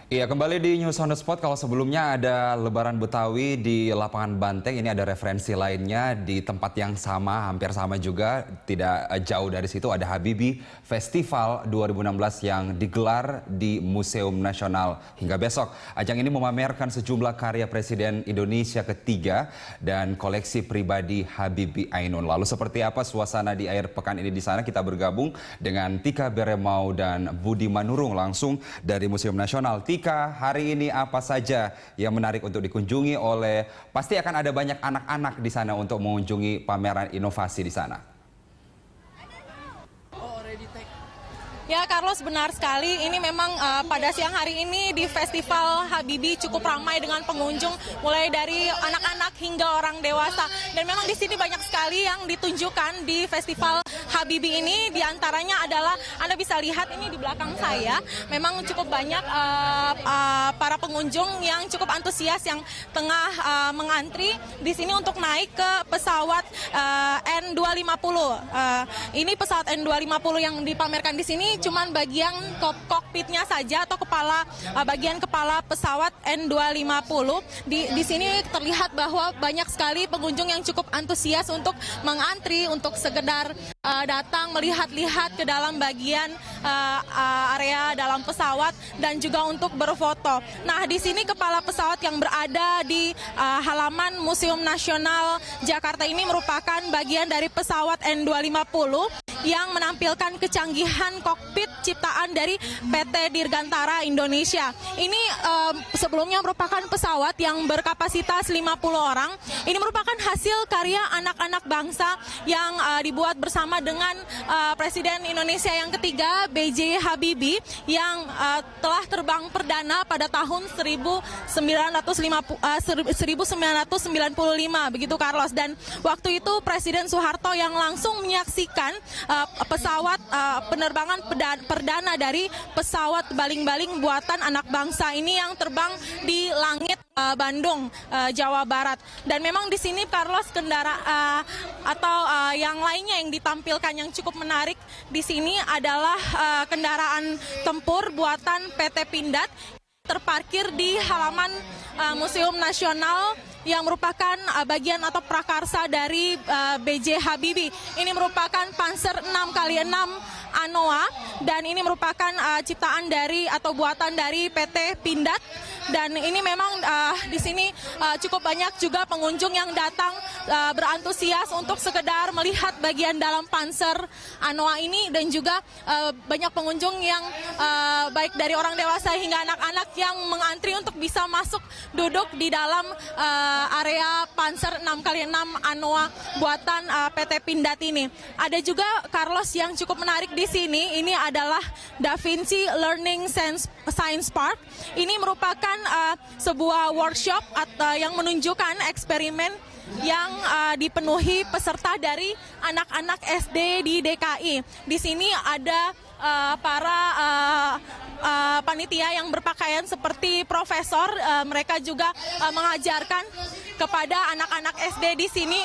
Iya, kembali di News on the Spot. Kalau sebelumnya ada Lebaran Betawi di lapangan Banteng, ini ada referensi lainnya di tempat yang sama, hampir sama juga, tidak jauh dari situ ada Habibie Festival 2016 yang digelar di Museum Nasional hingga besok. Ajang ini memamerkan sejumlah karya Presiden Indonesia ketiga dan koleksi pribadi Habibie Ainun. Lalu seperti apa suasana di akhir pekan ini di sana? Kita bergabung dengan Tika Beremau dan Budi Manurung langsung dari Museum Nasional. Tika, hari ini apa saja yang menarik untuk dikunjungi oleh, pasti akan ada banyak anak-anak di sana untuk mengunjungi pameran inovasi di sana. Ya Carlos, benar sekali. Ini memang pada siang hari ini di Festival Habibie cukup ramai dengan pengunjung mulai dari anak-anak hingga orang dewasa. Dan memang di sini banyak sekali yang ditunjukkan di Festival Habibie ini. Di antaranya adalah Anda bisa lihat ini di belakang saya. Memang cukup banyak para pengunjung yang cukup antusias yang tengah mengantri di sini untuk naik ke pesawat N250. Ini pesawat N250 yang dipamerkan di sini cuman bagian kokpitnya saja atau bagian kepala pesawat N250. Di sini terlihat bahwa banyak sekali pengunjung yang cukup antusias untuk mengantri untuk sekedar datang melihat-lihat ke dalam bagian area dalam pesawat dan juga untuk berfoto. Nah, di sini kepala pesawat yang berada di halaman Museum Nasional Jakarta ini merupakan bagian dari pesawat N250 yang menampilkan kecanggihan kokpit ciptaan dari PT Dirgantara Indonesia. Ini sebelumnya merupakan pesawat yang berkapasitas 50 orang. Ini merupakan hasil karya anak-anak bangsa yang dibuat bersama dengan Presiden Indonesia yang ketiga, B.J. Habibie, yang telah terbang perdana pada tahun 1995, begitu Carlos. Dan waktu itu Presiden Soeharto yang langsung menyaksikan pesawat penerbangan perdana dari pesawat baling-baling buatan anak bangsa ini yang terbang di langit Bandung, Jawa Barat. Dan memang di sini Carlos yang lainnya yang ditampilkan yang cukup menarik di sini adalah kendaraan tempur buatan PT Pindad terparkir di halaman Museum Nasional yang merupakan bagian atau prakarsa dari B.J. Habibie. Ini merupakan Panzer 6x6 Anoa dan ini merupakan ciptaan dari atau buatan dari PT Pindad. Dan ini memang di sini cukup banyak juga pengunjung yang datang berantusias untuk sekedar melihat bagian dalam Panzer Anoa ini, dan juga banyak pengunjung yang baik dari orang dewasa hingga anak-anak yang mengantri untuk bisa masuk duduk di dalam area Panzer 6x6 Anoa buatan PT Pindad ini. Ada juga Carlos yang cukup menarik di sini, ini adalah Da Vinci Learning Science Park. Ini merupakan sebuah workshop yang menunjukkan eksperimen yang dipenuhi peserta dari anak-anak SD di DKI. Di sini ada para panitia yang berpakaian seperti profesor. Mereka juga mengajarkan kepada anak-anak SD di sini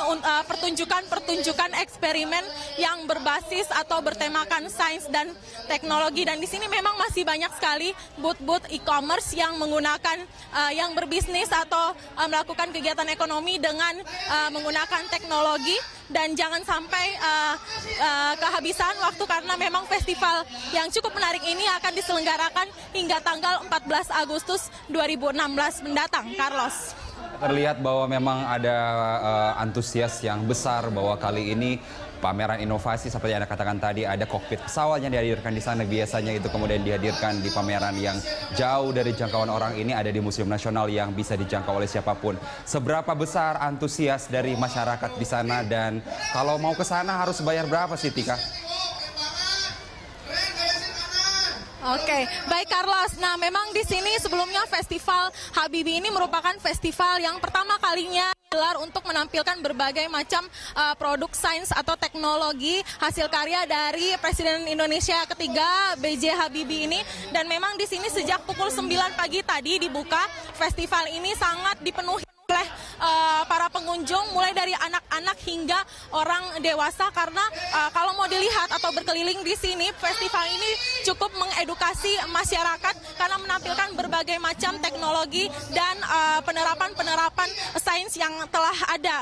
pertunjukan eksperimen yang berbasis atau bertemakan sains dan teknologi. Dan di sini memang masih banyak sekali booth-booth e-commerce yang menggunakan yang berbisnis atau melakukan kegiatan ekonomi dengan menggunakan teknologi. Dan jangan sampai kehabisan waktu karena memang festival yang cukup menarik ini akan diselenggarakan hingga tanggal 14 Agustus 2016 mendatang, Carlos. Terlihat bahwa memang ada antusias yang besar bahwa kali ini pameran inovasi seperti yang Anda katakan tadi, ada kokpit pesawat yang dihadirkan di sana. Biasanya itu kemudian dihadirkan di pameran yang jauh dari jangkauan orang, ini ada di Museum Nasional yang bisa dijangkau oleh siapapun. Seberapa besar antusias dari masyarakat di sana, dan kalau mau ke sana harus bayar berapa sih, Tika? Oke, baik Carlos. Nah, memang di sini sebelumnya Festival Habibie ini merupakan festival yang pertama kalinya digelar untuk menampilkan berbagai macam produk sains atau teknologi hasil karya dari Presiden Indonesia ketiga B.J. Habibie ini. Dan memang di sini sejak pukul 9 pagi tadi dibuka, festival ini sangat dipenuhi oleh para pengunjung mulai dari anak-anak hingga orang dewasa karena kalau mau dilihat atau berkeliling di sini festival ini cukup mengedukasi masyarakat karena menampilkan berbagai macam teknologi dan penerapan-penerapan sains yang telah ada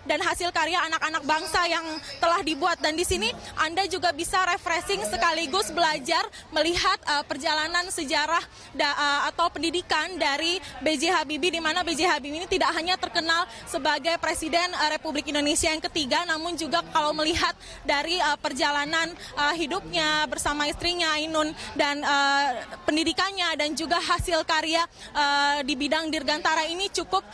dan hasil karya anak-anak bangsa yang telah dibuat. Dan di sini Anda juga bisa refreshing sekaligus belajar melihat perjalanan sejarah atau pendidikan dari B.J. Habibie, di mana B.J. Habibie ini tidak hanya terkenal sebagai Presiden Republik Indonesia yang ketiga, namun juga kalau melihat dari perjalanan hidupnya bersama istrinya Ainun dan pendidikannya dan juga hasil karya di bidang dirgantara ini cukup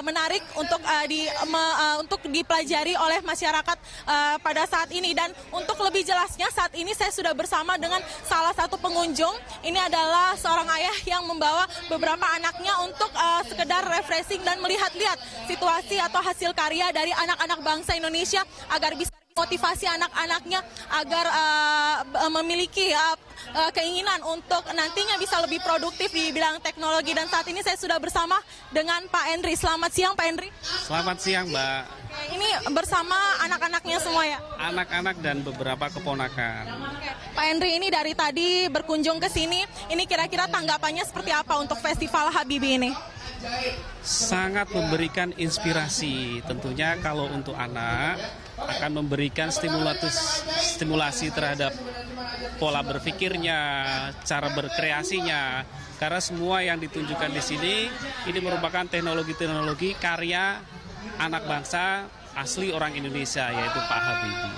menarik untuk dipelajari oleh masyarakat pada saat ini. Dan untuk lebih jelasnya saat ini saya sudah bersama dengan salah satu pengunjung. Ini adalah seorang ayah yang membawa beberapa anaknya untuk sekedar refreshing dan melihat-lihat situasi atau hasil karya dari anak-anak bangsa Indonesia agar bisa motivasi anak-anaknya agar memiliki keinginan untuk nantinya bisa lebih produktif di bidang teknologi. Dan saat ini saya sudah bersama dengan Pak Henry. Selamat siang Pak Henry. Selamat siang Mbak. Ini bersama anak-anaknya semua ya? Anak-anak dan beberapa keponakan. Pak Henry, ini dari tadi berkunjung ke sini, ini kira-kira tanggapannya seperti apa untuk Festival Habibie ini? Sangat memberikan inspirasi. Tentunya kalau untuk anak akan memberikan stimulasi terhadap pola berpikirnya, cara berkreasinya. Karena semua yang ditunjukkan di sini ini merupakan teknologi-teknologi karya anak bangsa asli orang Indonesia, yaitu Pak Habibie.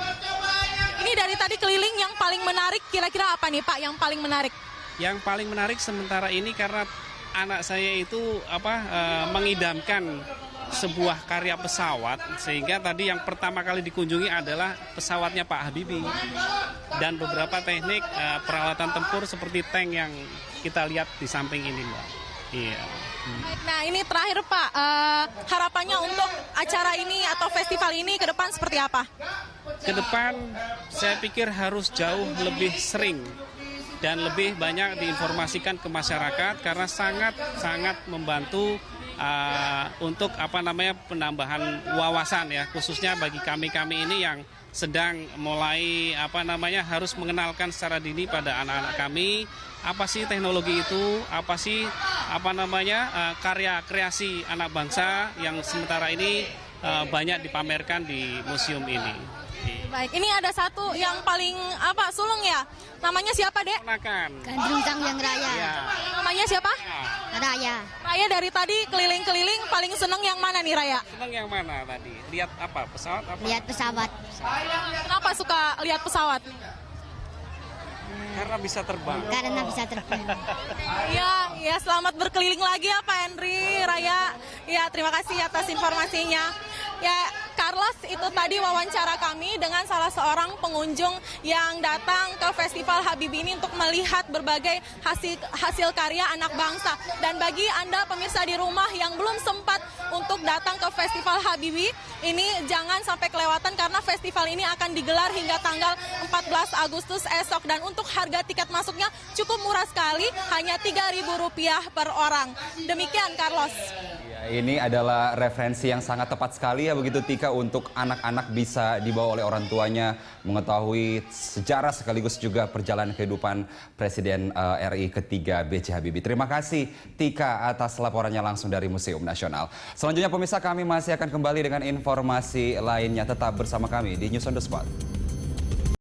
Ini dari tadi keliling yang paling menarik kira-kira apa nih Pak yang paling menarik? Yang paling menarik sementara ini karena anak saya itu mengidamkan sebuah karya pesawat, sehingga tadi yang pertama kali dikunjungi adalah pesawatnya Pak Habibie dan beberapa teknik peralatan tempur seperti tank yang kita lihat di samping ini, Mbak. Iya. Nah ini terakhir Pak, harapannya untuk acara ini atau festival ini ke depan seperti apa? Ke depan saya pikir harus jauh lebih sering dan lebih banyak diinformasikan ke masyarakat karena sangat membantu untuk penambahan wawasan ya, khususnya bagi kami ini yang sedang mulai harus mengenalkan secara dini pada anak-anak kami apa sih teknologi itu, apa sih karya kreasi anak bangsa yang sementara ini banyak dipamerkan di museum ini. Baik, ini ada satu yang paling sulung ya. Namanya siapa, Dek? Ponakan. Gandrung Yang Raya. Ya. Namanya siapa? Raya. Raya dari tadi keliling-keliling paling seneng yang mana nih Raya? Senang yang mana tadi? Lihat apa? Pesawat apa? Lihat pesawat. Kenapa suka lihat pesawat? Karena bisa terbang. Karena bisa terbang. Ya, selamat berkeliling lagi ya Pak Henry, Raya. Ya, terima kasih atas informasinya. Ya, Carlos, itu tadi wawancara kami dengan salah seorang pengunjung yang datang ke Festival Habibie ini untuk melihat berbagai hasil karya anak bangsa. Dan bagi Anda pemirsa di rumah yang belum sempat untuk datang ke Festival Habibie, ini jangan sampai kelewatan karena festival ini akan digelar hingga tanggal 14 Agustus esok. Dan untuk harga tiket masuknya cukup murah sekali, hanya Rp3.000 per orang. Demikian, Carlos. Ini adalah referensi yang sangat tepat sekali ya begitu Tika, untuk anak-anak bisa dibawa oleh orang tuanya mengetahui sejarah sekaligus juga perjalanan kehidupan Presiden RI ketiga B.J. Habibie. Terima kasih Tika atas laporannya langsung dari Museum Nasional. Selanjutnya pemirsa, kami masih akan kembali dengan informasi lainnya. Tetap bersama kami di News on the Spot.